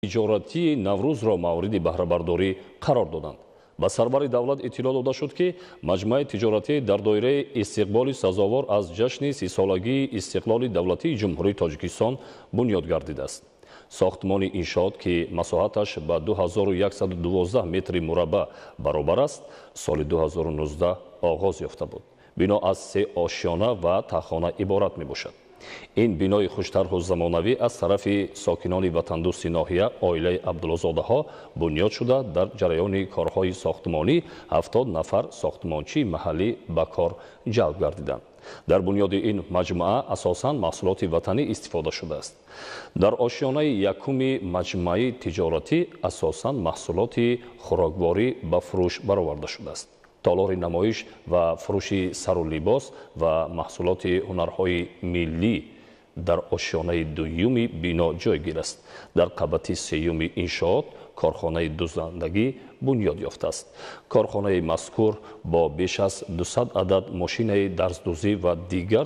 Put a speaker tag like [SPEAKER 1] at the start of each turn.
[SPEAKER 1] تجارتی نوروز را مورد بهره‌برداری قرار دادند. با سرور دولت اطلاع داده شد که مجمع تجارتی در دایره استقبال سزاوار از جشن 30 سالگی استقلال دولتی جمهوری تاجیکستان بنیاد گردیده است. ساختمان انشاءات که مساحتش به 2112 متر مربع برابر است، سال 2019 آغاز یافته بود. بنا از 3 آشیانه و تاخانه عبارت می باشد. این بینای خوش‌طرح و زمانوی از طرف ساکنان وطندوست ناحیه عائله عبدالله‌زاده ها بنیاد شده در جریان کارهای ساختمانی 70 نفر ساختمانچی محلی به کار جلب گردیدند. در بنیاد این مجموعه اساساً محصولات وطنی استفاده شده است. در آشیانه یکم مجمع تجارتی اساساً محصولات خوراکواری به فروش برآورده شده است. تالار نمایش و فروش سر و لباس و محصولات هنرهای ملی در آشیانه دوم بنا جایگیر است. در قبط سیوم انشاءات کارخانه دوزندگی بنیاد یافته است. کارخانه مذکور با بیش از 200 عدد ماشین درزدوزی و دیگر